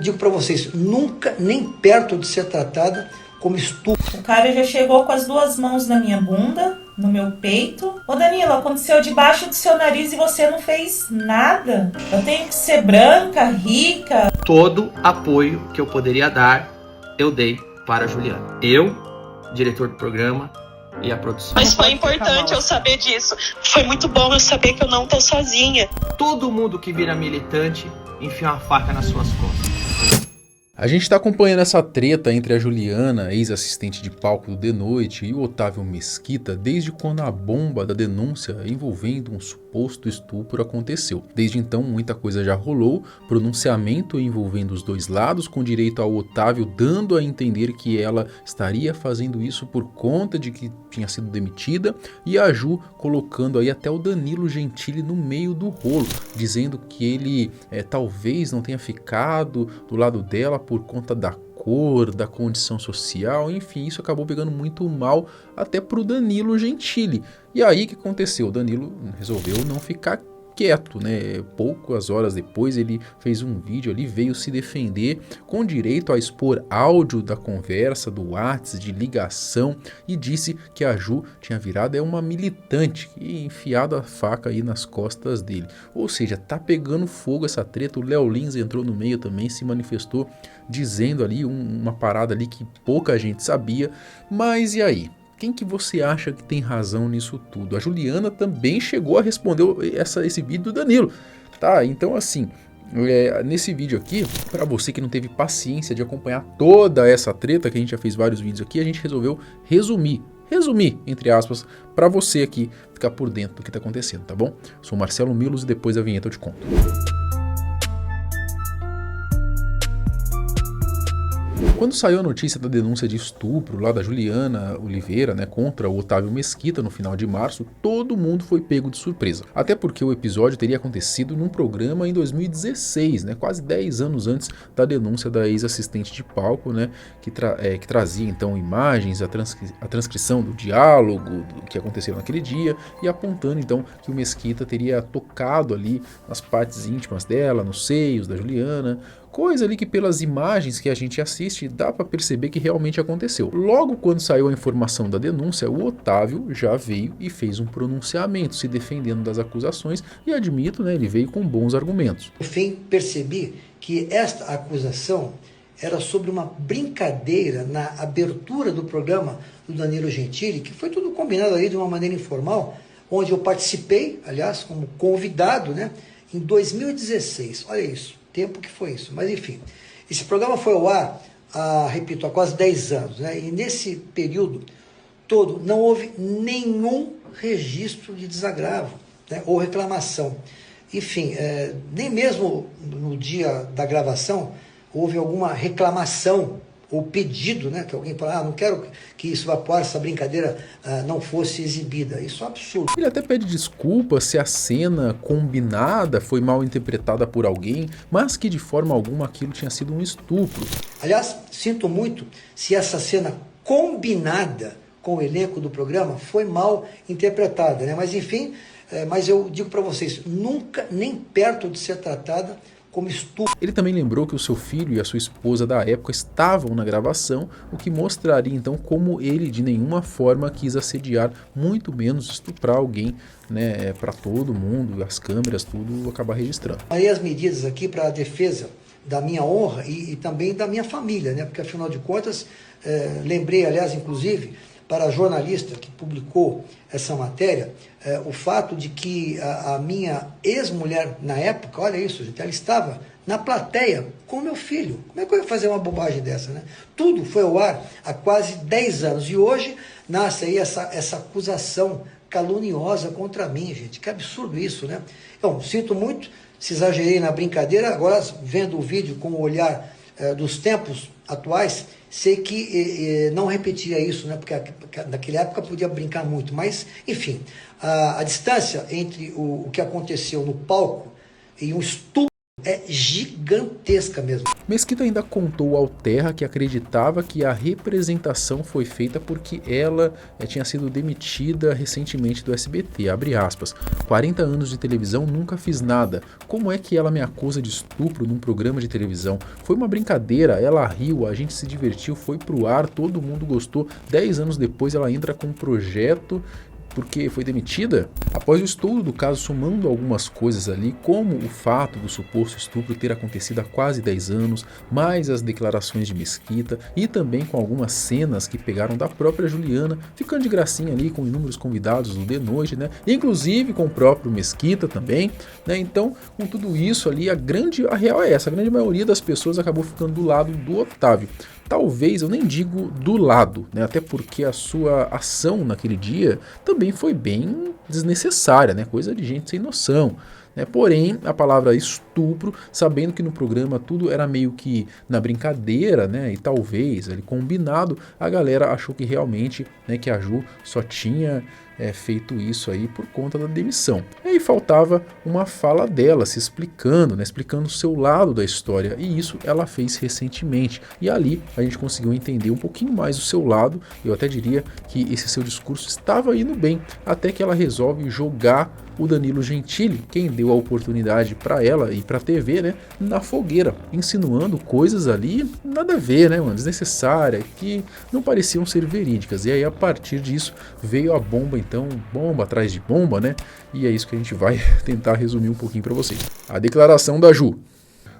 digo para vocês, nunca, nem perto de ser tratada como estupro. O cara já chegou com as duas mãos na minha bunda, no meu peito. Ô Danilo, aconteceu debaixo do seu nariz e você não fez nada? Eu tenho que ser branca, rica? Todo apoio que eu poderia dar, eu dei para a Juliana. Eu, diretor do programa, e a produção. Mas foi importante eu saber disso. Foi muito bom eu saber que eu não tô sozinha. Todo mundo que vira militante enfia uma faca nas suas costas. A gente está acompanhando essa treta entre a Juliana, ex-assistente de palco do The Noite, e o Otávio Mesquita desde quando a bomba da denúncia envolvendo um suposto estupro aconteceu. Desde então muita coisa já rolou, pronunciamento envolvendo os dois lados, com direito ao Otávio dando a entender que ela estaria fazendo isso por conta de que tinha sido demitida, e a Ju colocando aí até o Danilo Gentili no meio do rolo, dizendo que ele talvez não tenha ficado do lado dela por conta da cor, da condição social, enfim, isso acabou pegando muito mal até pro Danilo Gentili. E aí o que aconteceu? O Danilo resolveu não ficar quieto, né? Poucas horas depois ele fez um vídeo ali, veio se defender com direito a expor áudio da conversa, do WhatsApp, de ligação, e disse que a Ju tinha virado uma militante e enfiado a faca aí nas costas dele. Ou seja, tá pegando fogo essa treta. O Léo Lins entrou no meio também, se manifestou dizendo ali uma parada ali que pouca gente sabia. Mas e aí? Quem que você acha que tem razão nisso tudo? A Juliana também chegou a responder esse vídeo do Danilo, tá? Então assim, nesse vídeo aqui, para você que não teve paciência de acompanhar toda essa treta, que a gente já fez vários vídeos aqui, a gente resolveu resumir, entre aspas, para você aqui ficar por dentro do que tá acontecendo, tá bom? Sou Marcelo Milos e depois da vinheta eu te conto. Quando saiu a notícia da denúncia de estupro lá da Juliana Oliveira, né, contra o Otávio Mesquita no final de março, todo mundo foi pego de surpresa. Até porque o episódio teria acontecido num programa em 2016, né, quase 10 anos antes da denúncia da ex-assistente de palco, né, que trazia então imagens, a transcrição do diálogo do que aconteceu naquele dia, e apontando então que o Mesquita teria tocado ali nas partes íntimas dela, nos seios da Juliana, coisa ali que pelas imagens que a gente assiste dá para perceber que realmente aconteceu. Logo quando saiu a informação da denúncia, o Otávio já veio e fez um pronunciamento se defendendo das acusações, e admito, né, ele veio com bons argumentos. No fim, percebi que esta acusação era sobre uma brincadeira na abertura do programa do Danilo Gentili, que foi tudo combinado ali de uma maneira informal, onde eu participei, aliás, como convidado, né, em 2016. Olha isso. Tempo que foi isso, mas enfim, esse programa foi ao ar, repito, há quase 10 anos, né? E nesse período todo não houve nenhum registro de desagravo, né? Ou reclamação. Enfim, nem mesmo no dia da gravação houve alguma reclamação ou pedido, né? Que alguém fala, não quero que isso vá para essa brincadeira não fosse exibida. Isso é um absurdo. Ele até pede desculpa se a cena combinada foi mal interpretada por alguém, mas que de forma alguma aquilo tinha sido um estupro. Aliás, sinto muito se essa cena combinada com o elenco do programa foi mal interpretada, né? Mas enfim, mas eu digo para vocês, nunca, nem perto de ser tratada como estupro. Ele também lembrou que o seu filho e a sua esposa da época estavam na gravação, o que mostraria então como ele de nenhuma forma quis assediar, muito menos estuprar alguém, né, para todo mundo, as câmeras, tudo acabar registrando. Aí as medidas aqui para a defesa da minha honra e também da minha família, né, porque afinal de contas, lembrei, aliás, inclusive, para a jornalista que publicou essa matéria, o fato de que a minha ex-mulher, na época, olha isso, gente, ela estava na plateia com meu filho. Como é que eu ia fazer uma bobagem dessa, né? Tudo foi ao ar há quase 10 anos, e hoje nasce aí essa acusação caluniosa contra mim, gente. Que absurdo isso, né? Então, sinto muito se exagerei na brincadeira, agora vendo o vídeo com o olhar dos tempos atuais, sei que não repetia isso, né? Porque naquela época podia brincar muito, mas enfim, a distância entre o que aconteceu no palco e um estupro É gigantesca mesmo. Mesquita ainda contou ao Terra que acreditava que a representação foi feita porque ela tinha sido demitida recentemente do SBT, abre aspas, 40 anos de televisão, nunca fiz nada, como é que ela me acusa de estupro num programa de televisão? Foi uma brincadeira, ela riu, a gente se divertiu, foi pro ar, todo mundo gostou, 10 anos depois ela entra com um projeto porque foi demitida? Após o estudo do caso, somando algumas coisas ali, como o fato do suposto estupro ter acontecido há quase 10 anos, mais as declarações de Mesquita e também com algumas cenas que pegaram da própria Juliana, ficando de gracinha ali com inúmeros convidados do The Noite, né? Inclusive com o próprio Mesquita também, né? Então, com tudo isso ali, a real é essa, a grande maioria das pessoas acabou ficando do lado do Otávio. Talvez, eu nem digo do lado, né? Até porque a sua ação naquele dia também foi bem desnecessária, né? Coisa de gente sem noção. Porém, a palavra estupro, sabendo que no programa tudo era meio que na brincadeira, né, e talvez ali combinado, a galera achou que realmente, né, que a Ju só tinha feito isso aí por conta da demissão. E aí faltava uma fala dela se explicando, né, explicando o seu lado da história, e isso ela fez recentemente. E ali a gente conseguiu entender um pouquinho mais o seu lado. Eu até diria que esse seu discurso estava indo bem, até que ela resolve jogar o Danilo Gentili, quem deu a oportunidade para ela e para a TV, né, na fogueira, insinuando coisas ali nada a ver, né, mano, desnecessária, que não pareciam ser verídicas. E aí a partir disso veio a bomba, então, bomba atrás de bomba, né? E é isso que a gente vai tentar resumir um pouquinho para vocês. A declaração da Ju.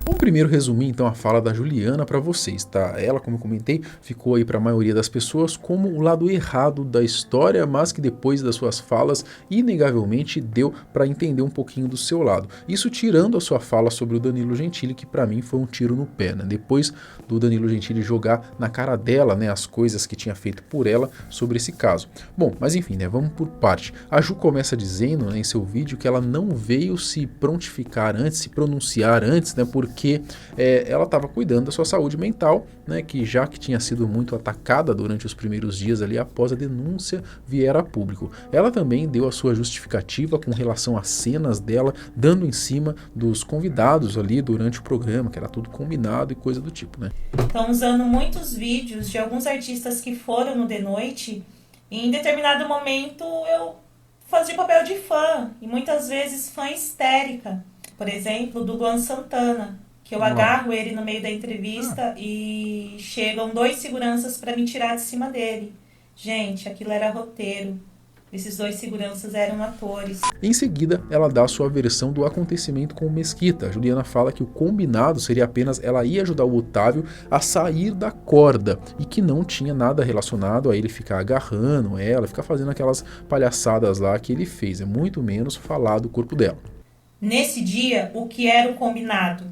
Vamos primeiro resumir então a fala da Juliana para vocês, tá? Ela, como eu comentei, ficou aí para a maioria das pessoas como o lado errado da história, mas que depois das suas falas, inegavelmente deu para entender um pouquinho do seu lado. Isso tirando a sua fala sobre o Danilo Gentili, que para mim foi um tiro no pé, né? Depois do Danilo Gentili jogar na cara dela, né, as coisas que tinha feito por ela sobre esse caso. Bom, mas enfim, né, vamos por parte. A Ju começa dizendo, né, em seu vídeo que ela não veio se prontificar antes, se pronunciar antes, né, porque ela estava cuidando da sua saúde mental, né, que já que tinha sido muito atacada durante os primeiros dias ali após a denúncia vier a público. Ela também deu a sua justificativa com relação às cenas dela, dando em cima dos convidados ali durante o programa, que era tudo combinado e coisa do tipo, né? Estão usando muitos vídeos de alguns artistas que foram no The Noite e em determinado momento eu fazia papel de fã, e muitas vezes fã histérica. Por exemplo, do Luan Santana, que eu agarro ele no meio da entrevista e chegam 2 seguranças para me tirar de cima dele. Gente, aquilo era roteiro. Esses 2 seguranças eram atores. Em seguida, ela dá a sua versão do acontecimento com o Mesquita. A Juliana fala que o combinado seria apenas ela ir ajudar o Otávio a sair da corda e que não tinha nada relacionado a ele ficar agarrando ela, ficar fazendo aquelas palhaçadas lá que ele fez. É muito menos falar do corpo dela. Nesse dia, o que era o combinado?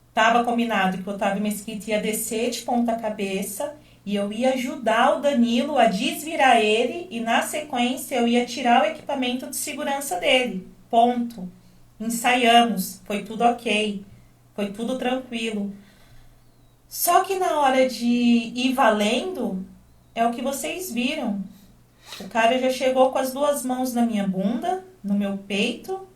Estava combinado que o Otávio Mesquita ia descer de ponta cabeça e eu ia ajudar o Danilo a desvirar ele e, na sequência, eu ia tirar o equipamento de segurança dele. Ponto. Ensaiamos. Foi tudo ok. Foi tudo tranquilo. Só que na hora de ir valendo, é o que vocês viram. O cara já chegou com as 2 mãos na minha bunda, no meu peito.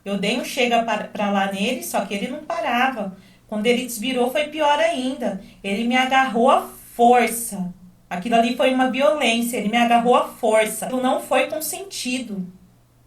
Eu dei um chega pra lá nele, só que ele não parava. Quando ele desvirou foi pior ainda. Ele me agarrou à força. Aquilo ali foi uma violência, ele me agarrou à força. Aquilo não foi consentido.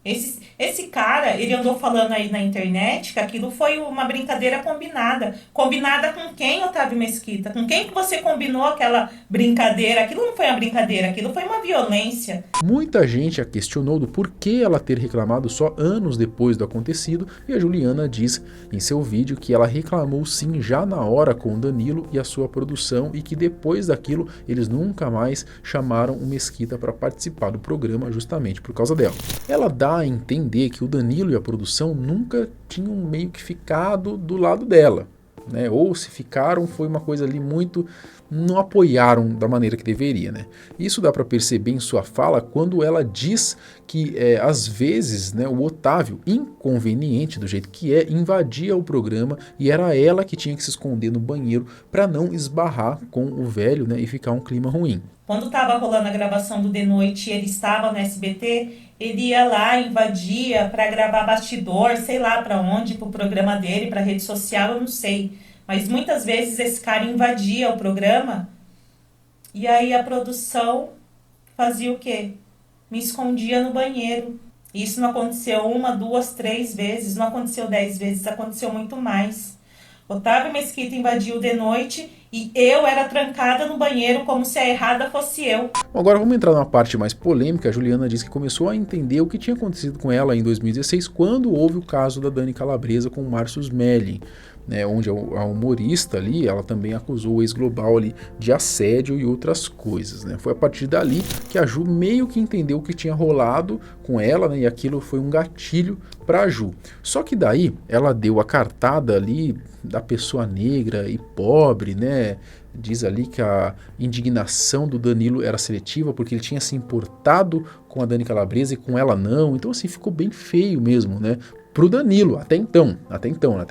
Esse cara, ele andou falando aí na internet que aquilo foi uma brincadeira combinada. Combinada com quem, Otávio Mesquita? Com quem que você combinou aquela brincadeira? Aquilo não foi uma brincadeira, aquilo foi uma violência. Muita gente a questionou do porquê ela ter reclamado só anos depois do acontecido, e a Juliana diz em seu vídeo que ela reclamou sim já na hora com o Danilo e a sua produção, e que depois daquilo eles nunca mais chamaram o Mesquita para participar do programa justamente por causa dela. Ela dá a entender que o Danilo e a produção nunca tinham meio que ficado do lado dela, né? Ou se ficaram, foi uma coisa ali muito... não apoiaram da maneira que deveria, né? Isso dá para perceber em sua fala quando ela diz que às vezes, né, o Otávio, inconveniente do jeito que invadia o programa e era ela que tinha que se esconder no banheiro para não esbarrar com o velho, né, e ficar um clima ruim. Quando estava rolando a gravação do The Noite e ele estava no SBT, Ele ia lá, invadia para gravar bastidor, sei lá para onde, pro programa dele, pra rede social, eu não sei. Mas muitas vezes esse cara invadia o programa e aí a produção fazia o quê? Me escondia no banheiro. Isso não aconteceu 1, 2, 3 vezes, não aconteceu 10 vezes, aconteceu muito mais. Otávio Mesquita invadiu de noite e eu era trancada no banheiro como se a errada fosse eu. Bom, agora vamos entrar numa parte mais polêmica. A Juliana disse que começou a entender o que tinha acontecido com ela em 2016, quando houve o caso da Dani Calabresa com o Márcio Smelling, né, onde a humorista ali, ela também acusou o ex-Global ali de assédio e outras coisas, né? Foi a partir dali que a Ju meio que entendeu o que tinha rolado com ela, né, e aquilo foi um gatilho para a Ju. Só que daí ela deu a cartada ali da pessoa negra e pobre, né? Diz ali que a indignação do Danilo era seletiva porque ele tinha se importado com a Dani Calabresa e com ela não. Então assim, ficou bem feio mesmo, né? Pro Danilo, até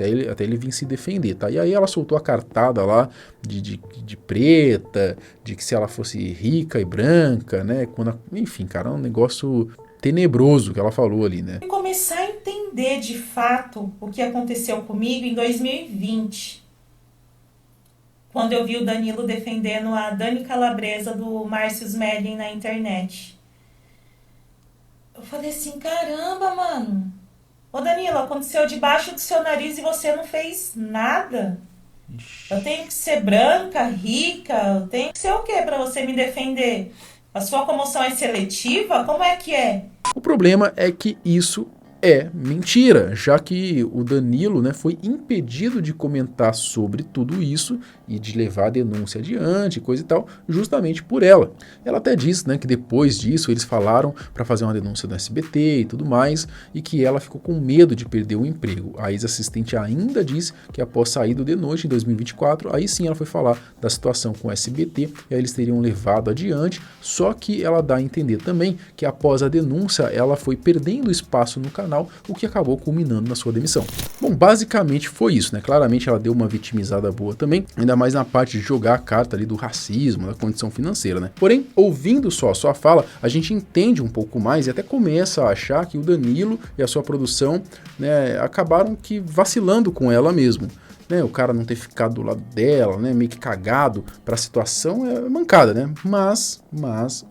ele vir se defender, tá? E aí ela soltou a cartada lá de preta, de que se ela fosse rica e branca, né? Enfim, cara, é um negócio tenebroso que ela falou ali, né? Começar a entender de fato o que aconteceu comigo em 2020. Quando eu vi o Danilo defendendo a Dani Calabresa do Márcio Smelling na internet. Eu falei assim, caramba, mano. Ô Danilo, aconteceu debaixo do seu nariz e você não fez nada? Eu tenho que ser branca, rica, eu tenho que ser o quê pra você me defender? A sua comoção é seletiva? Como é que é? O problema é que isso é mentira, já que o Danilo, né, foi impedido de comentar sobre tudo isso e de levar a denúncia adiante, coisa e tal, justamente por ela. Ela até disse, né, que depois disso eles falaram para fazer uma denúncia no SBT e tudo mais, e que ela ficou com medo de perder o emprego. A ex-assistente ainda disse que após sair do De Noite em 2024, aí sim ela foi falar da situação com o SBT, e aí eles teriam levado adiante, só que ela dá a entender também que após a denúncia ela foi perdendo espaço no canal, o que acabou culminando na sua demissão. Bom, basicamente foi isso, né? Claramente ela deu uma vitimizada boa também, ainda mais na parte de jogar a carta ali do racismo, da condição financeira, né? Porém, ouvindo só a sua fala, a gente entende um pouco mais e até começa a achar que o Danilo e a sua produção, né, acabaram que vacilando com ela mesmo. Né, o cara não ter ficado do lado dela, né, meio que cagado para a situação é mancada, né? Mas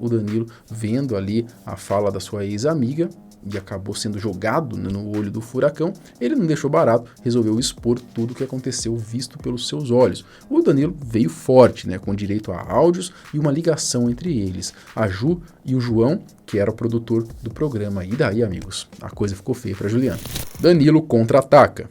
o Danilo, vendo ali a fala da sua ex-amiga, e acabou sendo jogado, né, no olho do furacão, ele não deixou barato, resolveu expor tudo o que aconteceu visto pelos seus olhos. O Danilo veio forte, né, com direito a áudios e uma ligação entre eles, a Ju e o João, que era o produtor do programa. E daí, amigos, a coisa ficou feia para Juliana. Danilo contra-ataca.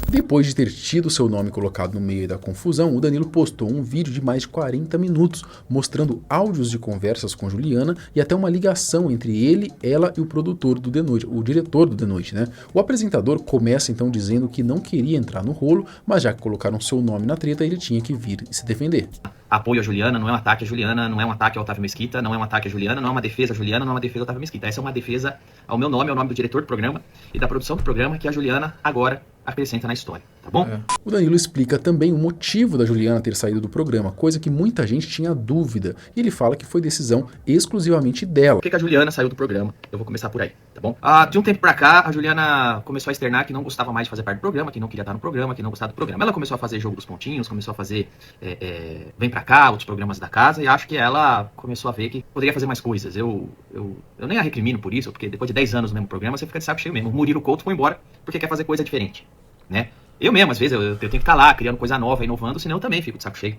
Depois de ter tido seu nome colocado no meio da confusão, o Danilo postou um vídeo de mais de 40 minutos, mostrando áudios de conversas com Juliana e até uma ligação entre ele, ela e o produtor do The Noite, o diretor do The Noite, né? O apresentador começa então dizendo que não queria entrar no rolo, mas já que colocaram seu nome na treta, ele tinha que vir e se defender. Apoio a Juliana, não é um ataque a Juliana, não é um ataque ao Otávio Mesquita, não é um ataque a Juliana, não é uma defesa a Juliana, não é uma defesa ao Otávio Mesquita. Essa é uma defesa ao meu nome, ao nome do diretor do programa e da produção do programa, que a Juliana agora acrescenta na história, tá bom? O Danilo explica também o motivo da Juliana ter saído do programa, coisa que muita gente tinha dúvida, e ele fala que foi decisão exclusivamente dela. Por que a Juliana saiu do programa? Eu vou começar por aí, tá bom? De um tempo pra cá, a Juliana começou a externar que não gostava mais de fazer parte do programa, que não queria estar no programa, que não gostava do programa. Ela começou a fazer Jogo dos Pontinhos, começou a fazer Vem Pra Cá, outros programas da casa, e acho que ela começou a ver que poderia fazer mais coisas. Eu nem a recrimino por isso, porque depois de 10 anos no mesmo programa, você fica de saco cheio mesmo. O Murilo Couto foi embora porque quer fazer coisa diferente, né? Eu mesmo, às vezes, eu tenho que estar lá, criando coisa nova, inovando, senão eu também fico de saco cheio.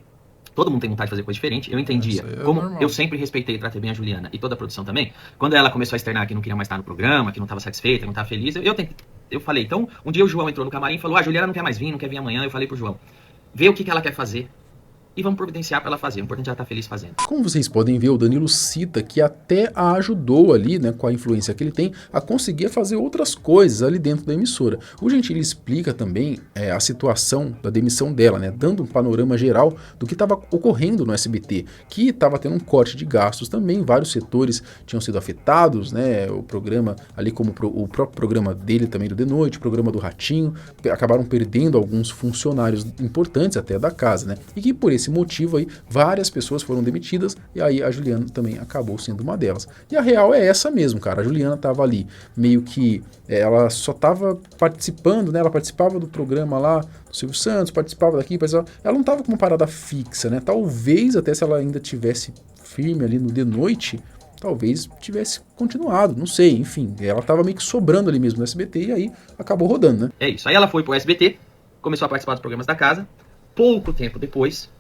Todo mundo tem vontade de fazer coisa diferente. Eu entendia, como normal. Eu sempre respeitei e tratei bem a Juliana, e toda a produção também. Quando ela começou a externar que não queria mais estar no programa, que não estava satisfeita, que não estava feliz, eu falei. Então, um dia o João entrou no camarim e falou, a Juliana não quer mais vir, não quer vir amanhã. Eu falei pro João, vê o que ela quer fazer e vamos providenciar para ela fazer. O importante é ela estar feliz fazendo. Como vocês podem ver, o Danilo cita que até a ajudou ali, né, com a influência que ele tem, a conseguir fazer outras coisas ali dentro da emissora. O Gentili explica também a situação da demissão dela, né, dando um panorama geral do que estava ocorrendo no SBT, que estava tendo um corte de gastos também, vários setores tinham sido afetados, né, o programa ali como o próprio programa dele também do The Noite, o programa do Ratinho, acabaram perdendo alguns funcionários importantes até da casa, né, e que por esse motivo aí, várias pessoas foram demitidas e aí a Juliana também acabou sendo uma delas. E a real é essa mesmo, cara. A Juliana tava ali meio que... ela só tava participando, né? Ela participava do programa lá do Silvio Santos, participava daqui, ela não tava com uma parada fixa, né? Talvez até se ela ainda tivesse firme ali no De Noite, talvez tivesse continuado, não sei, enfim. Ela tava meio que sobrando ali mesmo no SBT e aí acabou rodando, né? É isso. Aí ela foi pro SBT, começou a participar dos programas da casa. Pouco tempo depois,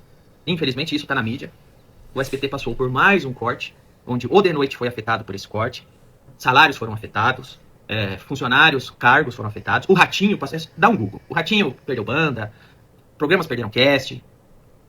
infelizmente isso tá na mídia, o SBT passou por mais um corte, onde o De Noite foi afetado por esse corte, salários foram afetados, funcionários, cargos foram afetados, o Ratinho, dá um Google, o Ratinho perdeu banda, programas perderam cast,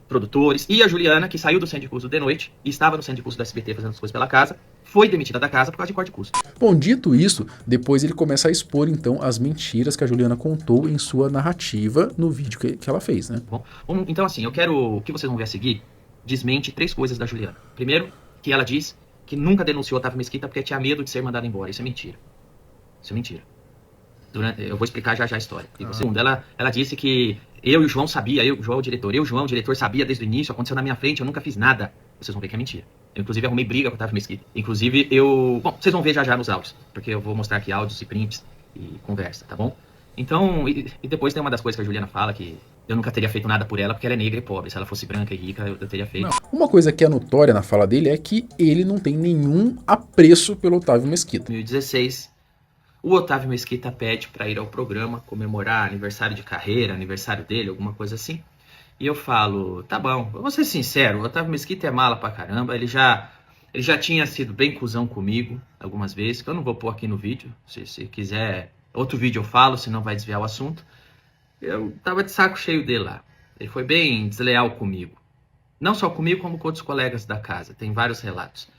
produtores, e a Juliana, que saiu do centro de custo do De Noite, e estava no centro de custo do SBT fazendo as coisas pela casa, foi demitida da casa por causa de corte de custo. Bom, dito isso, depois ele começa a expor, então, as mentiras que a Juliana contou em sua narrativa no vídeo que ela fez, né? Bom, então assim, eu quero, o que vocês vão ver a seguir, desmente 3 coisas da Juliana. Primeiro, que ela diz que nunca denunciou Otávio Mesquita porque tinha medo de ser mandada embora. Isso é mentira. Isso é mentira. Eu vou explicar já a história. Segundo, ela disse que eu e o João sabia, eu, o João, o diretor, sabia desde o início, aconteceu na minha frente, eu nunca fiz nada. Vocês vão ver que é mentira. Eu, inclusive, arrumei briga com o Otávio Mesquita. Inclusive, bom, vocês vão ver já nos áudios, porque eu vou mostrar aqui áudios e prints e conversa, tá bom? Então, e depois tem uma das coisas que a Juliana fala, que eu nunca teria feito nada por ela, porque ela é negra e pobre. Se ela fosse branca e rica, eu teria feito. Não. Uma coisa que é notória na fala dele é que ele não tem nenhum apreço pelo Otávio Mesquita. Em 2016, o Otávio Mesquita pede para ir ao programa comemorar aniversário de carreira, aniversário dele, alguma coisa assim. E eu falo, tá bom, vou ser sincero, o Otávio Mesquita é mala pra caramba, ele já tinha sido bem cuzão comigo algumas vezes, que eu não vou pôr aqui no vídeo, se quiser, outro vídeo eu falo, senão vai desviar o assunto. Eu tava de saco cheio dele lá, ele foi bem desleal comigo. Não só comigo, como com outros colegas da casa, tem vários relatos.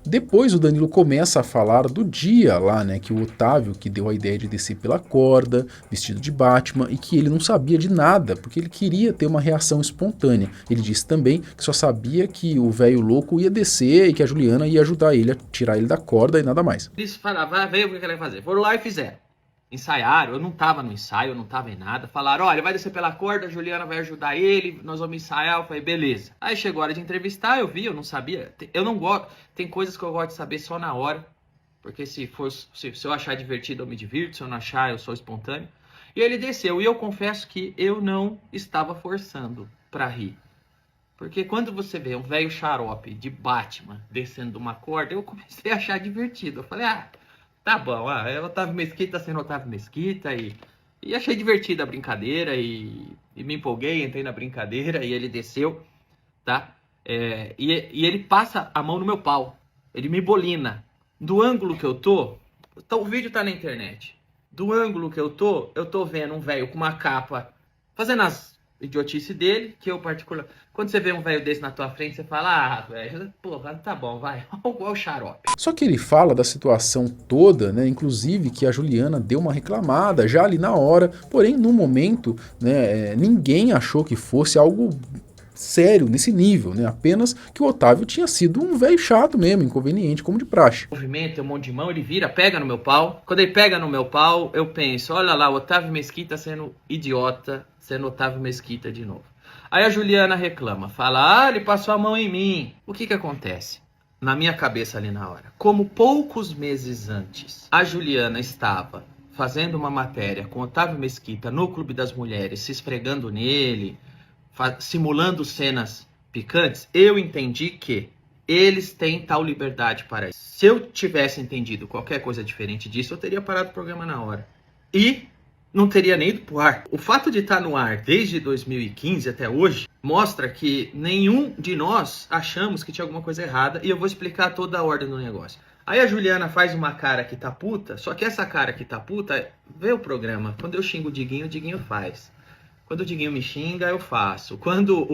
Depois o Danilo começa a falar do dia lá, né, que o Otávio que deu a ideia de descer pela corda, vestido de Batman, e que ele não sabia de nada, porque ele queria ter uma reação espontânea. Ele disse também que só sabia que o velho louco ia descer e que a Juliana ia ajudar ele a tirar ele da corda e nada mais. Eles falaram, veio o que ele ia fazer. Foram lá e fizeram. Ensaiaram, eu não tava no ensaio, eu não tava em nada. Falaram, olha, vai descer pela corda, a Juliana vai ajudar ele, nós vamos ensaiar. Eu falei, beleza. Aí chegou a hora de entrevistar, eu vi, eu não sabia. Eu não gosto, tem coisas que eu gosto de saber só na hora. Porque se eu achar divertido, eu me divirto. Se eu não achar, eu sou espontâneo. E ele desceu, e eu confesso que eu não estava forçando pra rir. Porque quando você vê um velho xarope de Batman descendo de uma corda, eu comecei a achar divertido. Eu falei, tá bom, é Otávio Mesquita sendo Otávio Mesquita e achei divertida a brincadeira e me empolguei, entrei na brincadeira e ele desceu, tá? E ele passa a mão no meu pau, ele me bolina. Do ângulo que eu tô, o vídeo tá na internet, do ângulo que eu tô vendo um velho com uma capa fazendo as idiotice dele, que eu particular... Quando você vê um velho desse na tua frente, você fala, velho, porra, tá bom, vai, igual o xarope. Só que ele fala da situação toda, né, inclusive que a Juliana deu uma reclamada já ali na hora, porém no momento, né, ninguém achou que fosse algo sério nesse nível, né, apenas que o Otávio tinha sido um velho chato mesmo, inconveniente, como de praxe. Movimento, um monte de mão, ele vira, pega no meu pau. Quando ele pega no meu pau, eu penso, olha lá, o Otávio Mesquita sendo idiota, sendo Otávio Mesquita de novo. Aí a Juliana reclama, fala, ele passou a mão em mim. O que acontece? Na minha cabeça ali na hora. Como poucos meses antes, a Juliana estava fazendo uma matéria com Otávio Mesquita no Clube das Mulheres, se esfregando nele, simulando cenas picantes, eu entendi que eles têm tal liberdade para isso. Se eu tivesse entendido qualquer coisa diferente disso, eu teria parado o programa na hora. E não teria nem ido pro ar. O fato de estar no ar desde 2015 até hoje mostra que nenhum de nós achamos que tinha alguma coisa errada, e eu vou explicar toda a ordem do negócio. Aí a Juliana faz uma cara que tá puta, só que essa cara que tá puta, vê o programa. Quando eu xingo o Diguinho faz. Quando o Diguinho me xinga, eu faço. Quando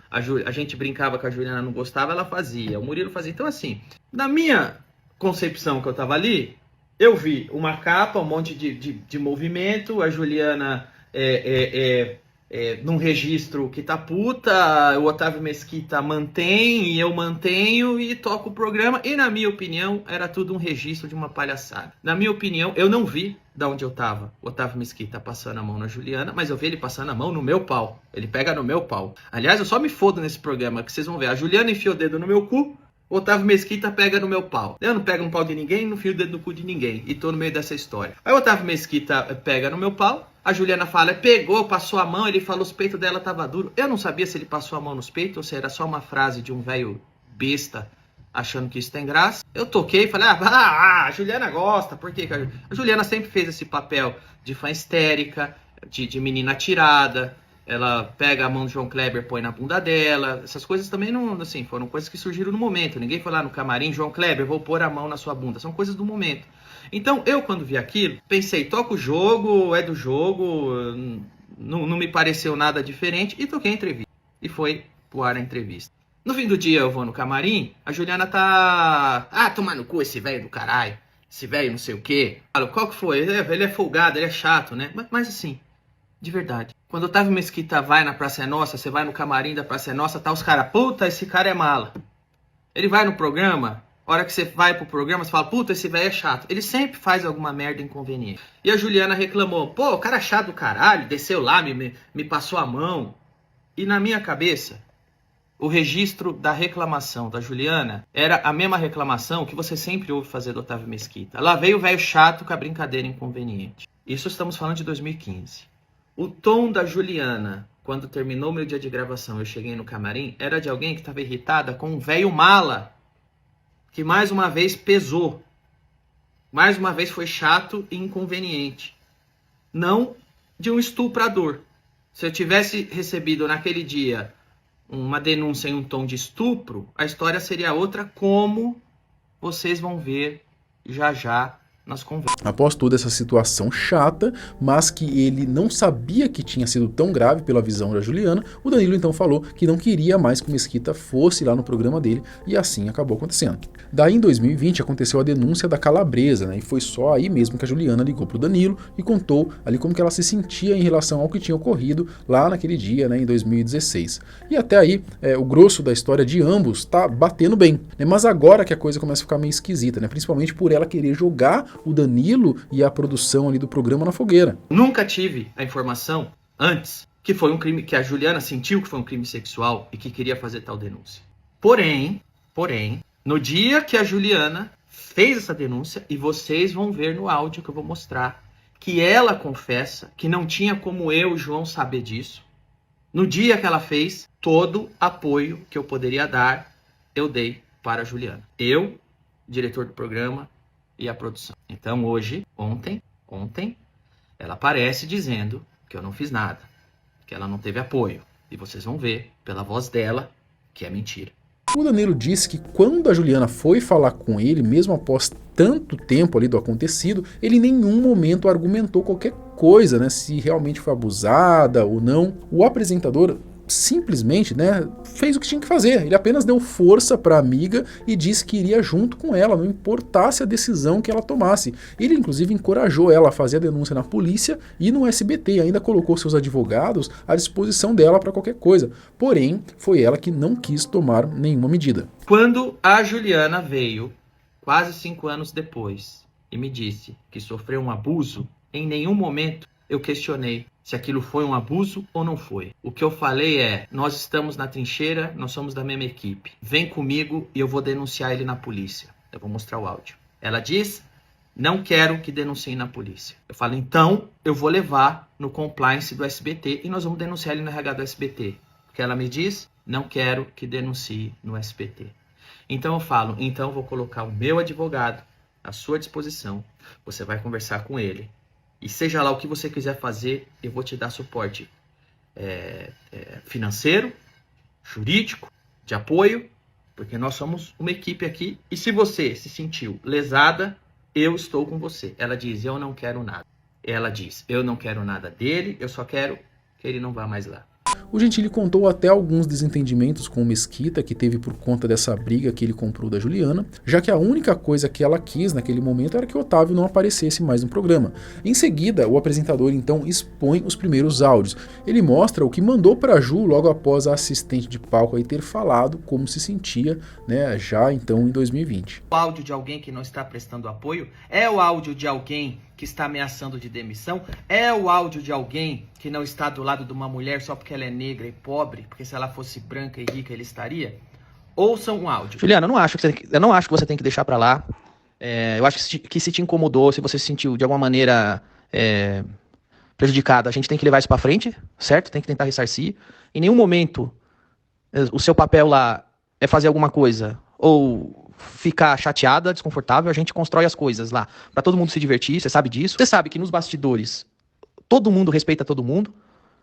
a gente brincava que a Juliana não gostava, ela fazia. O Murilo fazia. Então, assim, na minha concepção que eu tava ali, eu vi uma capa, um monte de movimento, a Juliana num registro que tá puta, o Otávio Mesquita mantém, e eu mantenho, e toco o programa. E, na minha opinião, era tudo um registro de uma palhaçada. Na minha opinião, eu não vi da onde eu tava, o Otávio Mesquita passando a mão na Juliana, mas eu vi ele passando a mão no meu pau. Ele pega no meu pau. Aliás, eu só me fodo nesse programa, que vocês vão ver. A Juliana enfia o dedo no meu cu, o Otávio Mesquita pega no meu pau. Eu não pego no pau de ninguém, não enfio o dedo no cu de ninguém. E tô no meio dessa história. Aí o Otávio Mesquita pega no meu pau, a Juliana fala, pegou, passou a mão, ele falou os peitos dela tava duro. Eu não sabia se ele passou a mão nos peitos ou se era só uma frase de um velho besta achando que isso tem graça. Eu toquei e falei, a Juliana gosta, por quê? A Juliana sempre fez esse papel de fã histérica, de menina atirada, ela pega a mão do João Kleber, põe na bunda dela, essas coisas também não, assim, foram coisas que surgiram no momento, ninguém foi lá no camarim, João Kleber, vou pôr a mão na sua bunda, são coisas do momento. Então, eu quando vi aquilo, pensei, toca o jogo, é do jogo, não me pareceu nada diferente, e toquei a entrevista, e foi pro ar a entrevista. No fim do dia eu vou no camarim, a Juliana tá... toma no cu esse velho do caralho, esse velho não sei o quê. Qual que foi? Ele é folgado, ele é chato, né? Mas assim, de verdade. Quando o Otávio Mesquita vai na Praça é Nossa, você vai no camarim da Praça é Nossa, tá os caras, puta, esse cara é mala. Ele vai no programa, a hora que você vai pro programa, você fala, puta, esse velho é chato. Ele sempre faz alguma merda inconveniente. E a Juliana reclamou, pô, o cara é chato do caralho, desceu lá, me passou a mão. E na minha cabeça... o registro da reclamação da Juliana era a mesma reclamação que você sempre ouve fazer do Otávio Mesquita. Lá veio o velho chato com a brincadeira inconveniente. Isso estamos falando de 2015. O tom da Juliana, quando terminou meu dia de gravação, eu cheguei no camarim, era de alguém que estava irritada com um velho mala, que mais uma vez pesou. Mais uma vez foi chato e inconveniente. Não de um estuprador. Se eu tivesse recebido naquele dia uma denúncia em um tom de estupro, a história seria outra, como vocês vão ver já já nas conversas. Após toda essa situação chata, mas que ele não sabia que tinha sido tão grave pela visão da Juliana, o Danilo então falou que não queria mais que o Mesquita fosse lá no programa dele, e assim acabou acontecendo. Daí em 2020 aconteceu a denúncia da Calabresa, né, e foi só aí mesmo que a Juliana ligou pro Danilo e contou ali como que ela se sentia em relação ao que tinha ocorrido lá naquele dia, né, em 2016. E até aí, o grosso da história de ambos tá batendo bem, né, mas agora que a coisa começa a ficar meio esquisita, né, principalmente por ela querer jogar o Danilo e a produção ali do programa na fogueira. Nunca tive a informação antes que foi um crime, que a Juliana sentiu que foi um crime sexual e que queria fazer tal denúncia. Porém, no dia que a Juliana fez essa denúncia, e vocês vão ver no áudio que eu vou mostrar, que ela confessa que não tinha como eu, João, saber disso. No dia que ela fez, todo apoio que eu poderia dar, eu dei para a Juliana. Eu, diretor do programa, e a produção. Então hoje, ontem, ela aparece dizendo que eu não fiz nada, que ela não teve apoio. E vocês vão ver pela voz dela que é mentira. O Danilo disse que quando a Juliana foi falar com ele, mesmo após tanto tempo ali do acontecido, ele em nenhum momento argumentou qualquer coisa, né, se realmente foi abusada ou não. O apresentador simplesmente, né, fez o que tinha que fazer. Ele apenas deu força para a amiga e disse que iria junto com ela, não importasse a decisão que ela tomasse. Ele inclusive encorajou ela a fazer a denúncia na polícia e no SBT, ainda colocou seus advogados à disposição dela para qualquer coisa. Porém, foi ela que não quis tomar nenhuma medida. Quando a Juliana veio, quase 5 anos depois, e me disse que sofreu um abuso, em nenhum momento eu questionei se aquilo foi um abuso ou não foi. O que eu falei é, nós estamos na trincheira, nós somos da mesma equipe. Vem comigo e eu vou denunciar ele na polícia. Eu vou mostrar o áudio. Ela diz, não quero que denunciem na polícia. Eu falo, então eu vou levar no compliance do SBT e nós vamos denunciar ele no RH do SBT. Porque ela me diz, não quero que denuncie no SBT. Então eu falo, então eu vou colocar o meu advogado à sua disposição. Você vai conversar com ele. E seja lá o que você quiser fazer, eu vou te dar suporte financeiro, jurídico, de apoio, porque nós somos uma equipe aqui. E se você se sentiu lesada, eu estou com você. Ela diz, eu não quero nada. Ela diz, eu não quero nada dele, eu só quero que ele não vá mais lá. O Gentili contou até alguns desentendimentos com o Mesquita que teve por conta dessa briga que ele comprou da Juliana, já que a única coisa que ela quis naquele momento era que o Otávio não aparecesse mais no programa. Em seguida, o apresentador então expõe os primeiros áudios. Ele mostra o que mandou para a Ju logo após a assistente de palco aí ter falado como se sentia, né, já então em 2020. O áudio de alguém que não está prestando apoio é o áudio de alguém que está ameaçando de demissão? É o áudio de alguém que não está do lado de uma mulher só porque ela é negra e pobre? Porque se ela fosse branca e rica, ele estaria? Ouçam um áudio. Juliana, eu não acho que você tem que deixar pra lá. Eu acho que se te incomodou, se você se sentiu de alguma maneira prejudicado, a gente tem que levar isso pra frente, certo? Tem que tentar ressarcir. Em nenhum momento o seu papel lá é fazer alguma coisa ou ficar chateada, desconfortável. A gente constrói as coisas lá pra todo mundo se divertir, você sabe disso. Você sabe que nos bastidores todo mundo respeita todo mundo.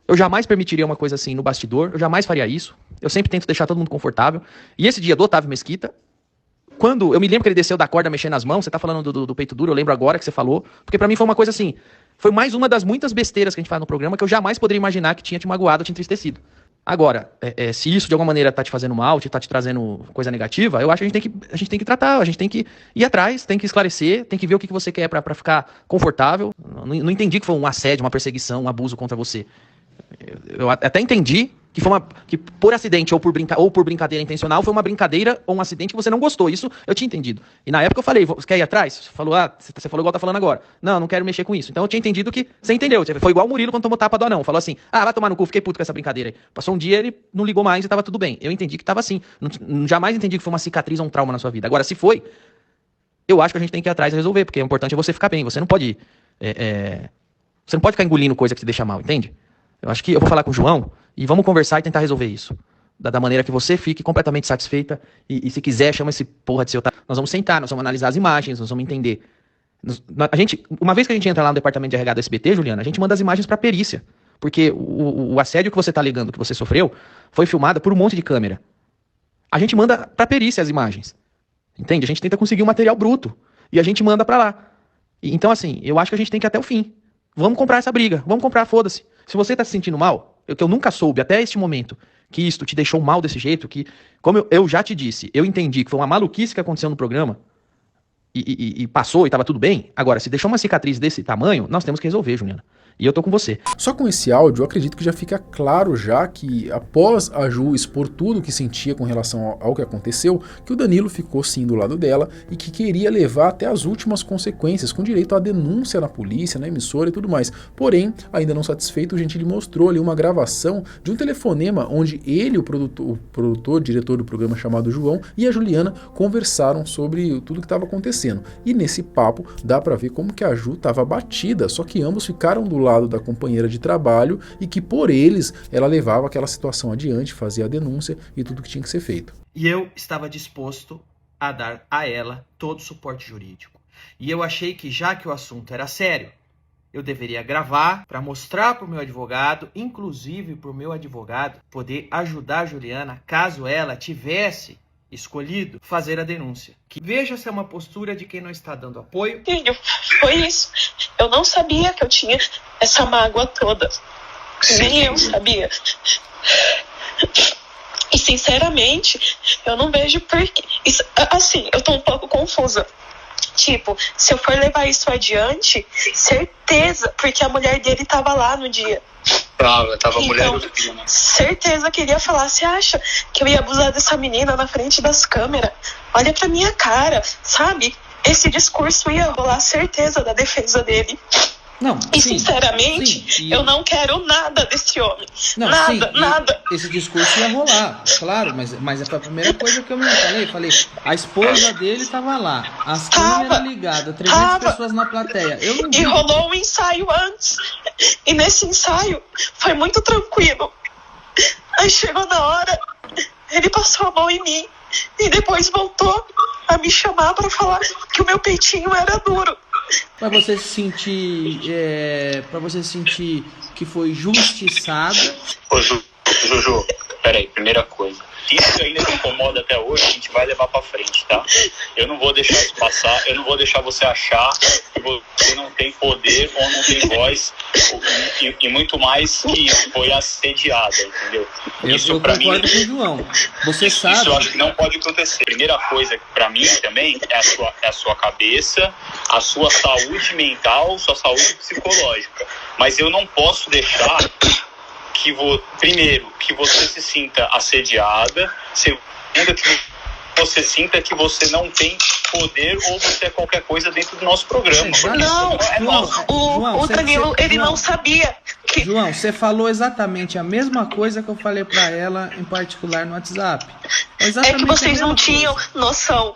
Eu jamais permitiria uma coisa assim no bastidor, eu jamais faria isso. Eu sempre tento deixar todo mundo confortável. E esse dia do Otávio Mesquita, quando eu me lembro que ele desceu da corda mexendo as mãos, você tá falando do peito duro, eu lembro agora que você falou, porque pra mim foi uma coisa assim, foi mais uma das muitas besteiras que a gente faz no programa que eu jamais poderia imaginar que tinha te magoado, te entristecido. Agora, se isso de alguma maneira tá te fazendo mal, tá te trazendo coisa negativa, eu acho que a gente tem que tratar, a gente tem que ir atrás, tem que esclarecer, tem que ver o que você quer pra ficar confortável. Não entendi que foi um assédio, uma perseguição, um abuso contra você. Eu até entendi que por acidente ou por brincadeira intencional foi uma brincadeira ou um acidente que você não gostou. Isso eu tinha entendido. E na época eu falei, você quer ir atrás? Você falou igual tá falando agora. Não quero mexer com isso. Então eu tinha entendido que você entendeu. Foi igual o Murilo quando tomou tapa do anão. Falou assim, vai tomar no cu, fiquei puto com essa brincadeira aí. Passou um dia, ele não ligou mais e tava tudo bem. Eu entendi que tava assim. Jamais entendi que foi uma cicatriz ou um trauma na sua vida. Agora, se foi, eu acho que a gente tem que ir atrás e resolver, porque o importante é você ficar bem. Você não pode você não pode ficar engolindo coisa que te deixa mal, entende? Eu acho que eu vou falar com o João e vamos conversar e tentar resolver isso. Da maneira que você fique completamente satisfeita e se quiser, chama esse porra de seu... Nós vamos sentar, nós vamos analisar as imagens, nós vamos entender. Uma vez que a gente entra lá no departamento de RH do SBT, Juliana, a gente manda as imagens pra perícia. Porque o assédio que você tá alegando que você sofreu foi filmado por um monte de câmera. A gente manda pra perícia as imagens. Entende? A gente tenta conseguir um material bruto e a gente manda pra lá. Então, assim, eu acho que a gente tem que ir até o fim. Vamos comprar essa briga, vamos comprar, foda-se. Se você tá se sentindo mal, que eu nunca soube até este momento que isto te deixou mal desse jeito, que, como eu já te disse, eu entendi que foi uma maluquice que aconteceu no programa e passou e tava tudo bem. Agora, se deixou uma cicatriz desse tamanho, nós temos que resolver, Juliana. E eu tô com você. Só com esse áudio, eu acredito que já fica claro já que, após a Ju expor tudo o que sentia com relação ao que aconteceu, que o Danilo ficou sim do lado dela e que queria levar até as últimas consequências, com direito à denúncia na polícia, na emissora e tudo mais. Porém, ainda não satisfeito, o Gentili mostrou ali uma gravação de um telefonema onde ele, o diretor do programa chamado João, e a Juliana conversaram sobre tudo que estava acontecendo. E nesse papo dá pra ver como que a Ju estava abatida, só que ambos ficaram do lado da companheira de trabalho e que por eles ela levava aquela situação adiante, fazia a denúncia e tudo que tinha que ser feito. E eu estava disposto a dar a ela todo o suporte jurídico. E eu achei que, já que o assunto era sério, eu deveria gravar para mostrar para o meu advogado, inclusive para o meu advogado, poder ajudar a Juliana caso ela tivesse escolhido fazer a denúncia. Que veja se é uma postura de quem não está dando apoio. Filho, foi isso. Eu não sabia que eu tinha essa mágoa toda. Nem eu sabia. E sinceramente, eu não vejo porquê. Assim, eu tô um pouco confusa. Tipo, se eu for levar isso adiante, certeza, porque a mulher dele tava lá no dia. Tava a mulher então, certeza que ele ia falar, você acha que eu ia abusar dessa menina na frente das câmeras? Olha pra minha cara, sabe? Esse discurso ia rolar, certeza, da defesa dele. Não, e sim, sinceramente, sim, eu não quero nada desse homem. Não, nada. Esse discurso ia rolar, claro, mas foi a primeira coisa que eu me falei, a esposa dele tava lá, as câmeras ligadas, 300 pessoas na plateia. Eu não vi. E rolou um ensaio antes, e nesse ensaio foi muito tranquilo. Aí chegou na hora, ele passou a mão em mim, e depois voltou a me chamar pra falar que o meu peitinho era duro. Pra você se sentir que foi justiçada. Ô Juju, peraí, primeira coisa. Isso ainda te incomoda até hoje, a gente vai levar pra frente, tá? Eu não vou deixar isso passar, eu não vou deixar você achar que você não tem poder ou não tem voz, e muito mais que foi assediada, entendeu? Eu concordo com o João. Você sabe. Isso eu acho que não pode acontecer. Primeira coisa, pra mim também, é a sua cabeça, a sua saúde mental, sua saúde psicológica. Mas eu não posso deixar primeiro, que você se sinta assediada, segundo, que você sinta que você não tem poder ou você é qualquer coisa dentro do nosso programa. Não, o Danilo, ele João, não sabia que... João, você falou exatamente a mesma coisa que eu falei pra ela em particular no WhatsApp. É que vocês não tinham noção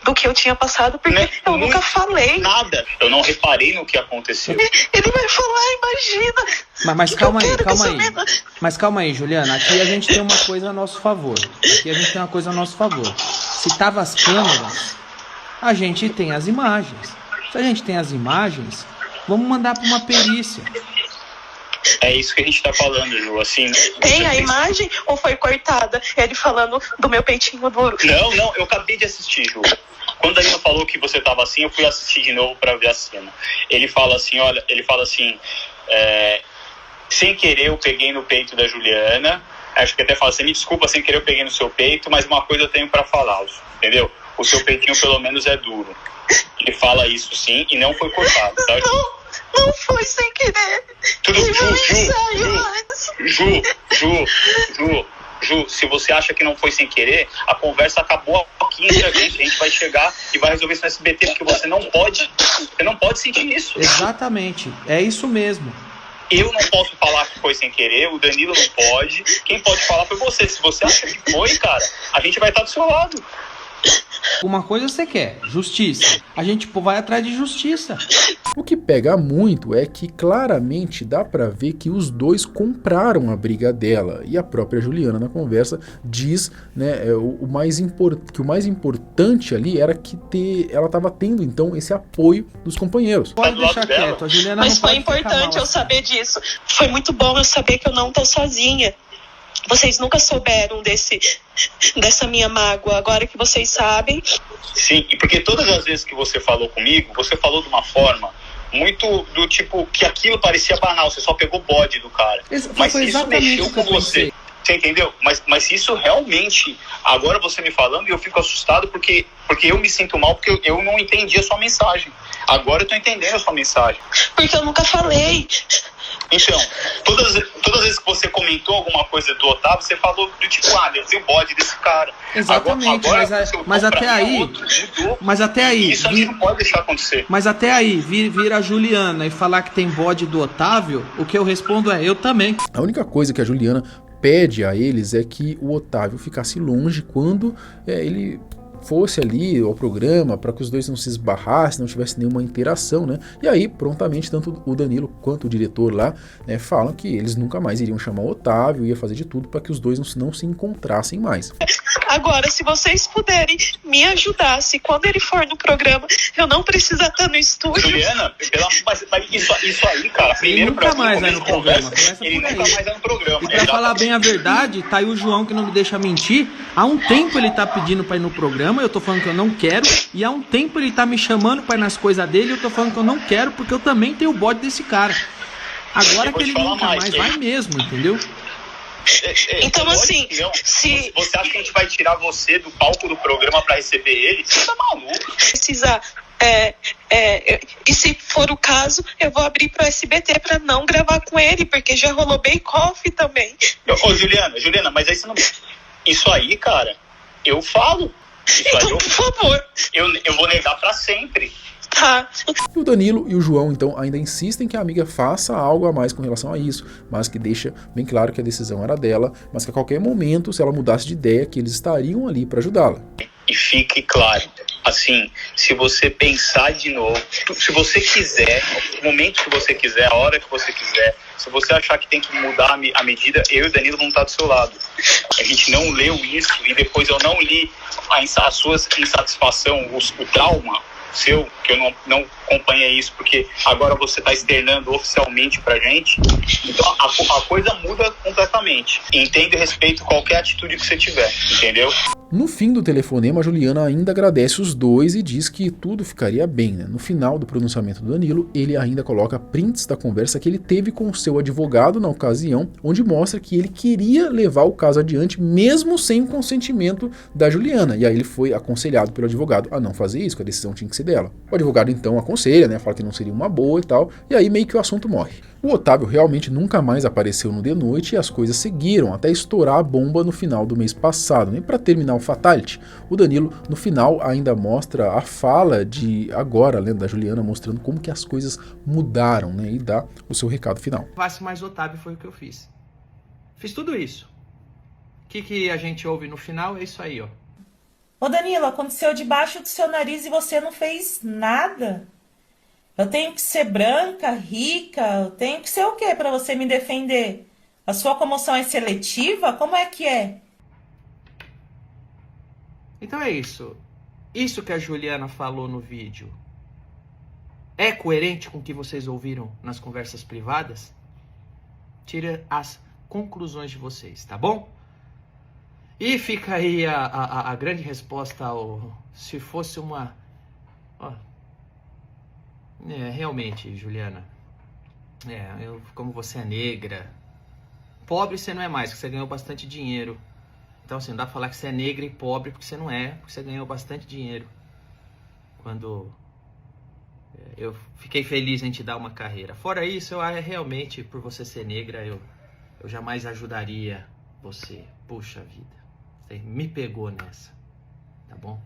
do que eu tinha passado, porque eu nunca falei. Nada, eu não reparei no que aconteceu. Ele vai falar, imagina. Mas calma aí, calma aí. Mas calma aí, Juliana. Aqui a gente tem uma coisa a nosso favor. Se tava as câmeras, a gente tem as imagens. Se a gente tem as imagens, vamos mandar para uma perícia. É isso que a gente tá falando, Ju, assim... Tem a imagem ou foi cortada? Ele falando do meu peitinho duro. Não, eu acabei de assistir, Ju. Quando a Danilo falou que você tava assim, eu fui assistir de novo pra ver a cena. Ele fala assim, sem querer eu peguei no peito da Juliana, acho que até fala assim, me desculpa, sem querer eu peguei no seu peito, mas uma coisa eu tenho pra falar, entendeu? O seu peitinho pelo menos é duro. Ele fala isso sim, e não foi cortado, tá, Ju? Não foi sem querer. Ju, se você acha que não foi sem querer, a conversa acabou aqui entre a gente vai chegar e vai resolver isso no SBT, porque você não pode sentir isso. Exatamente, é isso mesmo. Eu não posso falar que foi sem querer, o Danilo não pode, quem pode falar foi você. Se você acha que foi, cara, a gente vai estar do seu lado. Uma coisa você quer, justiça. A gente vai atrás de justiça. O que pega muito é que claramente dá pra ver que os dois compraram a briga dela. E a própria Juliana na conversa diz, né, que o mais importante ali era que ela tava tendo então esse apoio dos companheiros. Pode deixar quieto, a Juliana Mas não pode foi importante eu assim. saber disso. Foi muito bom eu saber que eu não tô sozinha. Vocês nunca souberam dessa minha mágoa, agora que vocês sabem. Sim, e porque todas as vezes que você falou comigo, você falou de uma forma muito do tipo que aquilo parecia banal, você só pegou o bode do cara. Mas se isso mexeu com você, você entendeu? Mas se isso realmente, agora você me falando, eu fico assustado porque eu me sinto mal, porque eu não entendi a sua mensagem. Agora eu tô entendendo a sua mensagem. Porque eu nunca falei. Então, todas as vezes que você comentou alguma coisa do Otávio, você falou do tipo, eu vi o bode desse cara. Exatamente, agora, mas até aí, mudou. mas até aí, isso a gente não pode deixar acontecer. Mas até aí, vir a Juliana e falar que tem bode do Otávio, o que eu respondo é, eu também. A única coisa que a Juliana pede a eles é que o Otávio ficasse longe quando ele fosse ali ao programa, para que os dois não se esbarrassem, não tivesse nenhuma interação, né? E aí, prontamente, tanto o Danilo quanto o diretor lá, né, falam que eles nunca mais iriam chamar o Otávio, ia fazer de tudo para que os dois não se encontrassem mais. Agora, se vocês puderem me ajudar, se quando ele for no programa, eu não precisar estar no estúdio. Juliana, mas isso aí, cara, primeiro ele nunca mais vai no programa. Ele nunca mais vai no programa. E pra falar bem a verdade, tá aí o João que não me deixa mentir. Há um tempo ele tá pedindo pra ir no programa, eu tô falando que eu não quero. E há um tempo ele tá me chamando pra ir nas coisas dele, eu tô falando que eu não quero, porque eu também tenho o bode desse cara. Agora que ele nunca mais vai mesmo, entendeu? Então, assim, se você acha que a gente vai tirar você do palco do programa pra receber ele, você tá maluco. Precisar. E se for o caso, eu vou abrir pro SBT pra não gravar com ele, porque já rolou bake-off também. Ô, Juliana, mas aí você não... Isso aí, cara, eu falo. Então, por favor. Eu vou negar pra sempre. Tá. E o Danilo e o João, então, ainda insistem que a amiga faça algo a mais com relação a isso, mas que deixa bem claro que a decisão era dela, mas que a qualquer momento, se ela mudasse de ideia, que eles estariam ali para ajudá-la. E fique claro, assim, se você pensar de novo, se você quiser, no momento que você quiser, a hora que você quiser, se você achar que tem que mudar a medida, eu e o Danilo vamos estar do seu lado. A gente não leu isso e depois eu não li a sua insatisfação, o trauma seu, que eu não acompanhei isso, porque agora você está externando oficialmente pra gente, então a coisa muda completamente. Entendo e respeito qualquer atitude que você tiver, entendeu? No fim do telefonema, a Juliana ainda agradece os dois e diz que tudo ficaria bem, né? No final do pronunciamento do Danilo, ele ainda coloca prints da conversa que ele teve com o seu advogado na ocasião, onde mostra que ele queria levar o caso adiante mesmo sem o consentimento da Juliana. E aí ele foi aconselhado pelo advogado a não fazer isso, que a decisão tinha que ser dela. O advogado então aconselha, né? Fala que não seria uma boa e tal, e aí meio que o assunto morre. O Otávio realmente nunca mais apareceu no The Noite e as coisas seguiram até estourar a bomba no final do mês passado. E para terminar o Fatality, o Danilo no final ainda mostra a fala de agora, né, da Juliana, mostrando como que as coisas mudaram, né, e dá o seu recado final. Passe mais Otávio foi o que eu fiz. Fiz tudo isso. O que a gente ouve no final é isso aí, ó. Ô Danilo, aconteceu debaixo do seu nariz e você não fez nada. Eu tenho que ser branca, rica, eu tenho que ser o quê para você me defender? A sua comoção é seletiva? Como é que é? Então é isso. Isso que a Juliana falou no vídeo é coerente com o que vocês ouviram nas conversas privadas? Tira as conclusões de vocês, tá bom? E fica aí a grande resposta ao... Se fosse uma... Ó, realmente, Juliana. Como você é negra... Pobre você não é mais, porque você ganhou bastante dinheiro. Então assim, não dá pra falar que você é negra e pobre, porque você não é, porque você ganhou bastante dinheiro. Quando... eu fiquei feliz em te dar uma carreira. Fora isso, realmente, por você ser negra, eu jamais ajudaria você. Puxa vida. Você me pegou nessa. Tá bom?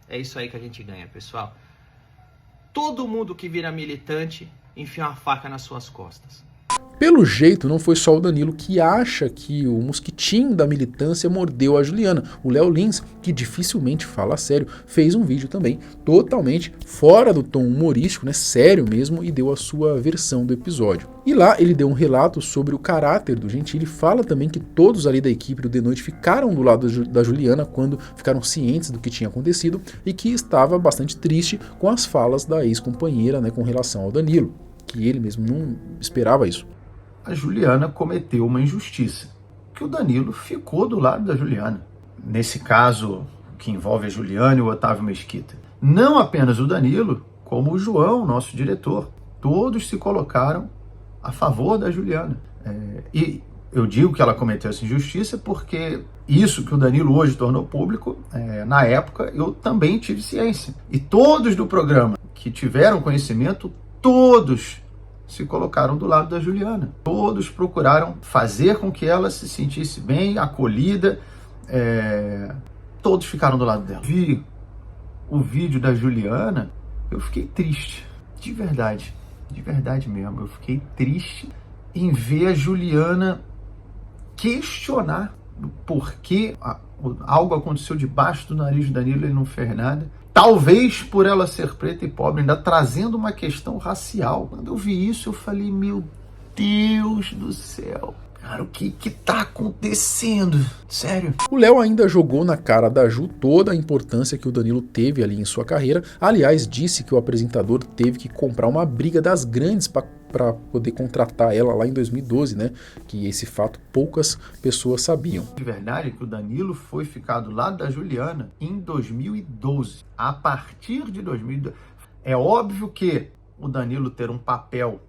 É isso aí que a gente ganha, pessoal. Todo mundo que vira militante enfia uma faca nas suas costas. Pelo jeito, não foi só o Danilo que acha que o mosquitinho da militância mordeu a Juliana. O Léo Lins, que dificilmente fala sério, fez um vídeo também totalmente fora do tom humorístico, né, sério mesmo, e deu a sua versão do episódio. E lá ele deu um relato sobre o caráter do Gentili e fala também que todos ali da equipe do The Noite ficaram do lado da Juliana quando ficaram cientes do que tinha acontecido e que estava bastante triste com as falas da ex-companheira, né, com relação ao Danilo, que ele mesmo não esperava isso. A Juliana cometeu uma injustiça, que o Danilo ficou do lado da Juliana. Nesse caso, que envolve a Juliana e o Otávio Mesquita. Não apenas o Danilo, como o João, nosso diretor. Todos se colocaram a favor da Juliana. E eu digo que ela cometeu essa injustiça porque isso que o Danilo hoje tornou público, na época eu também tive ciência. E todos do programa que tiveram conhecimento, todos se colocaram do lado da Juliana. Todos procuraram fazer com que ela se sentisse bem, acolhida. Todos ficaram do lado dela. Vi o vídeo da Juliana, eu fiquei triste. De verdade mesmo. Eu fiquei triste em ver a Juliana questionar por que algo aconteceu debaixo do nariz do Danilo e ele não fez nada. Talvez por ela ser preta e pobre, ainda trazendo uma questão racial. Quando eu vi isso, eu falei, meu Deus do céu. Cara, o que tá acontecendo? Sério? O Léo ainda jogou na cara da Ju toda a importância que o Danilo teve ali em sua carreira. Aliás, disse que o apresentador teve que comprar uma briga das grandes para poder contratar ela lá em 2012, né? Que esse fato poucas pessoas sabiam. De verdade é que o Danilo foi ficar do lado da Juliana em 2012. A partir de 2012. É óbvio que o Danilo ter um papel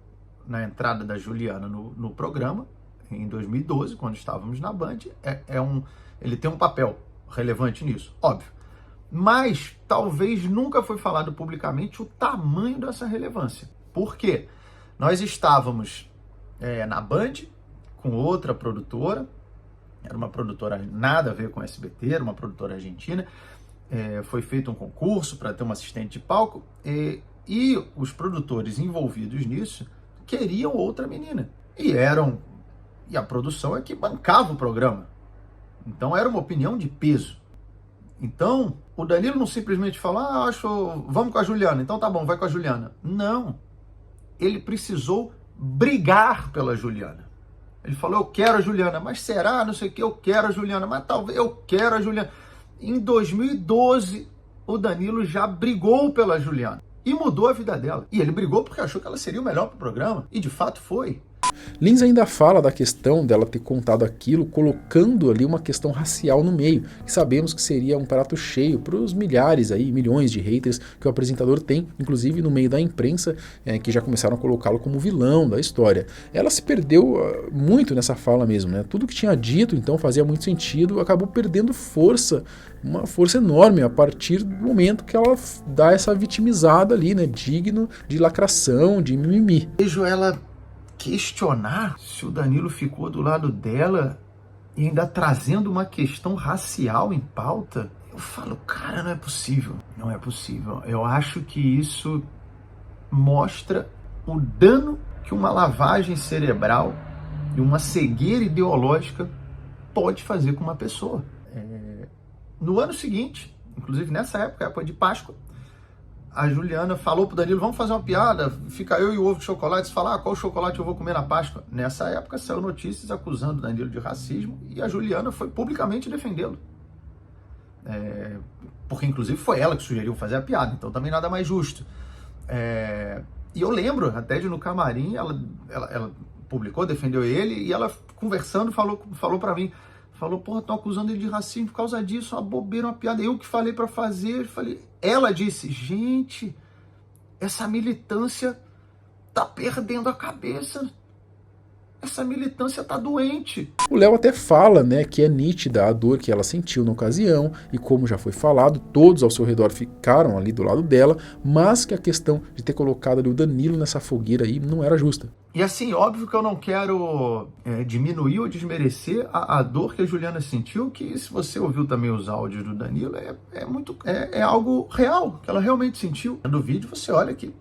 na entrada da Juliana no programa, em 2012, quando estávamos na Band, ele tem um papel relevante nisso, óbvio. Mas talvez nunca foi falado publicamente o tamanho dessa relevância. Por quê? Nós estávamos na Band com outra produtora, era uma produtora nada a ver com SBT, era uma produtora argentina, foi feito um concurso para ter uma assistente de palco, e os produtores envolvidos nisso queriam outra menina. E a produção é que bancava o programa. Então era uma opinião de peso. Então, o Danilo não simplesmente falou, vamos com a Juliana, então tá bom, vai com a Juliana. Não. Ele precisou brigar pela Juliana. Ele falou, eu quero a Juliana, mas será? Não sei o que, eu quero a Juliana, mas talvez eu quero a Juliana. Em 2012, o Danilo já brigou pela Juliana e mudou a vida dela. E ele brigou porque achou que ela seria o melhor pro programa, e de fato foi. Lins ainda fala da questão dela ter contado aquilo, colocando ali uma questão racial no meio, que sabemos que seria um prato cheio para os milhares, milhões de haters que o apresentador tem, inclusive no meio da imprensa, que já começaram a colocá-lo como vilão da história. Ela se perdeu muito nessa fala mesmo, né? Tudo que tinha dito, então, fazia muito sentido, acabou perdendo força, uma força enorme a partir do momento que ela dá essa vitimizada ali, né? Digno de lacração, de mimimi. Vejo ela questionar se o Danilo ficou do lado dela e ainda trazendo uma questão racial em pauta, eu falo, cara, não é possível. Não é possível. Eu acho que isso mostra o dano que uma lavagem cerebral e uma cegueira ideológica pode fazer com uma pessoa. No ano seguinte, inclusive nessa época de Páscoa, a Juliana falou pro Danilo, vamos fazer uma piada, fica eu e o ovo de chocolate, falar qual chocolate eu vou comer na Páscoa. Nessa época saiu notícias acusando o Danilo de racismo e a Juliana foi publicamente defendê-lo. Porque inclusive foi ela que sugeriu fazer a piada, então também nada mais justo. E eu lembro até de no camarim, ela publicou, defendeu ele, e ela conversando falou para mim, falou, porra, estão acusando ele de racismo por causa disso, uma bobeira, uma piada. Eu que falei para fazer, ela disse, gente, essa militância tá perdendo a cabeça. Essa militância tá doente. O Léo até fala, né, que é nítida a dor que ela sentiu na ocasião e, como já foi falado, todos ao seu redor ficaram ali do lado dela, mas que a questão de ter colocado ali o Danilo nessa fogueira aí não era justa. E assim, óbvio que eu não quero diminuir ou desmerecer a dor que a Juliana sentiu, que se você ouviu também os áudios do Danilo, é algo real, que ela realmente sentiu. No vídeo você olha que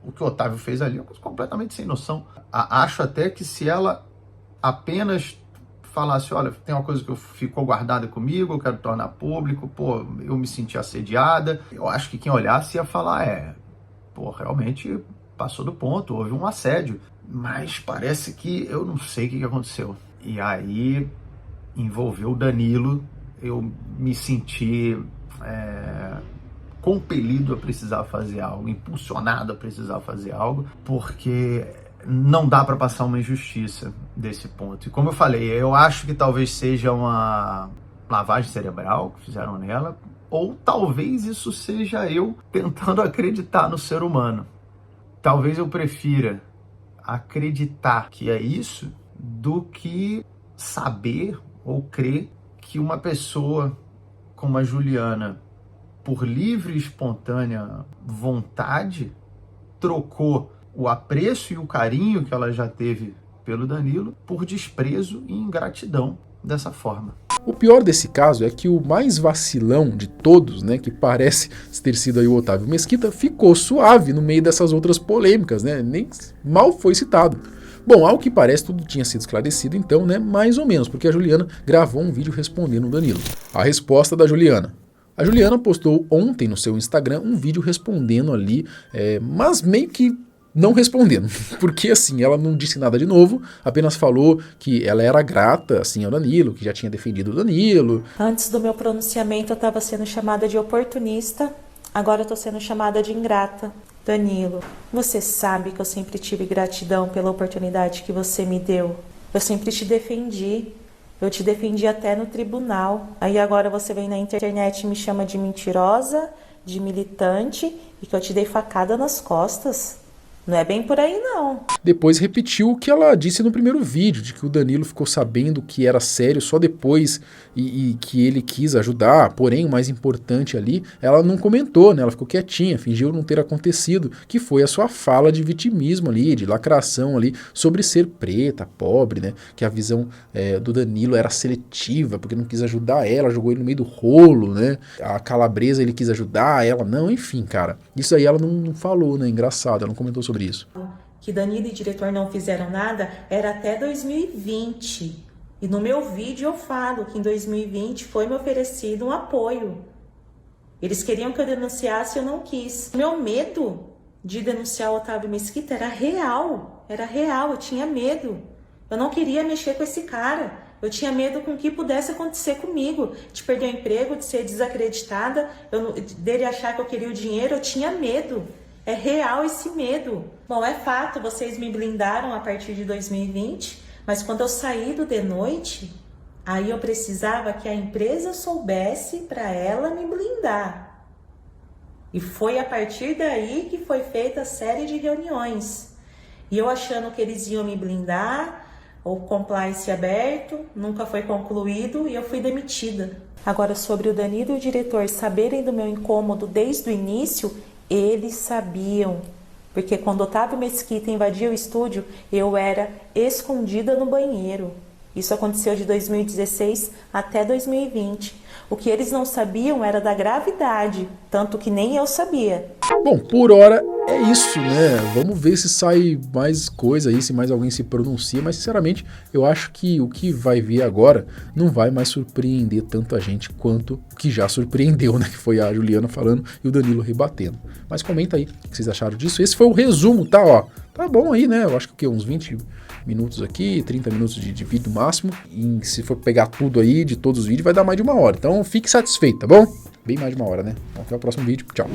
o que o Otávio fez ali é uma coisa completamente sem noção. Acho até que se ela apenas falasse, olha, tem uma coisa que ficou guardada comigo, eu quero tornar público, pô, eu me senti assediada, eu acho que quem olhasse ia falar, realmente passou do ponto, houve um assédio. Mas parece que eu não sei o que aconteceu. E aí envolveu o Danilo, eu me senti compelido a precisar fazer algo, impulsionado a precisar fazer algo, porque não dá para passar uma injustiça desse ponto. E como eu falei, eu acho que talvez seja uma lavagem cerebral que fizeram nela, ou talvez isso seja eu tentando acreditar no ser humano. Talvez eu prefira acreditar que é isso do que saber ou crer que uma pessoa como a Juliana, por livre e espontânea vontade, trocou o apreço e o carinho que ela já teve pelo Danilo por desprezo e ingratidão dessa forma. O pior desse caso é que o mais vacilão de todos, né, que parece ter sido aí o Otávio Mesquita, ficou suave no meio dessas outras polêmicas, né, nem mal foi citado. Bom, ao que parece tudo tinha sido esclarecido então, né, mais ou menos, porque a Juliana gravou um vídeo respondendo o Danilo. A resposta da Juliana. A Juliana postou ontem no seu Instagram um vídeo respondendo ali, mas meio que não respondendo, porque assim, ela não disse nada de novo, apenas falou que ela era grata assim ao Danilo, que já tinha defendido o Danilo. Antes do meu pronunciamento eu estava sendo chamada de oportunista, agora eu estou sendo chamada de ingrata. Danilo, você sabe que eu sempre tive gratidão pela oportunidade que você me deu. Eu sempre te defendi. Eu te defendi até no tribunal. Aí agora você vem na internet e me chama de mentirosa, de militante e que eu te dei facada nas costas. Não é bem por aí, não. Depois repetiu o que ela disse no primeiro vídeo, de que o Danilo ficou sabendo que era sério só depois e que ele quis ajudar, porém o mais importante ali, ela não comentou, né? Ela ficou quietinha, fingiu não ter acontecido, que foi a sua fala de vitimismo ali, de lacração ali, sobre ser preta, pobre, né? Que a visão do Danilo era seletiva, porque não quis ajudar ela, jogou ele no meio do rolo, né? A Calabresa ele quis ajudar, ela não, enfim, cara. Isso aí ela não falou, né? Engraçado, ela não comentou sobre isso. Que Danilo e diretor não fizeram nada era até 2020. E no meu vídeo eu falo que em 2020 foi me oferecido um apoio. Eles queriam que eu denunciasse e eu não quis. Meu medo de denunciar o Otávio Mesquita era real, eu tinha medo. Eu não queria mexer com esse cara. Eu tinha medo com o que pudesse acontecer comigo, de perder o emprego, de ser desacreditada, dele achar que eu queria o dinheiro, eu tinha medo. É real esse medo. Bom, é fato, vocês me blindaram a partir de 2020, mas quando eu saí do De Noite, aí eu precisava que a empresa soubesse para ela me blindar. E foi a partir daí que foi feita a série de reuniões. E eu achando que eles iam me blindar, o compliance aberto, nunca foi concluído e eu fui demitida. Agora, sobre o Danilo e o diretor saberem do meu incômodo desde o início, eles sabiam. Porque quando Otávio Mesquita invadia o estúdio, eu era escondida no banheiro. Isso aconteceu de 2016 até 2020. O que eles não sabiam era da gravidade, tanto que nem eu sabia. Bom, por hora é isso, né? Vamos ver se sai mais coisa aí, se mais alguém se pronuncia, mas sinceramente eu acho que o que vai vir agora não vai mais surpreender tanto a gente quanto o que já surpreendeu, né? Que foi a Juliana falando e o Danilo rebatendo. Mas comenta aí o que vocês acharam disso. Esse foi o resumo, tá? Ó, tá bom aí, né? Eu acho que uns 20 minutos aqui, 30 minutos de vídeo máximo. E se for pegar tudo aí, de todos os vídeos, vai dar mais de 1 hora. Então fique satisfeito, tá bom? Bem mais de 1 hora, né? Então, até o próximo vídeo. Tchau.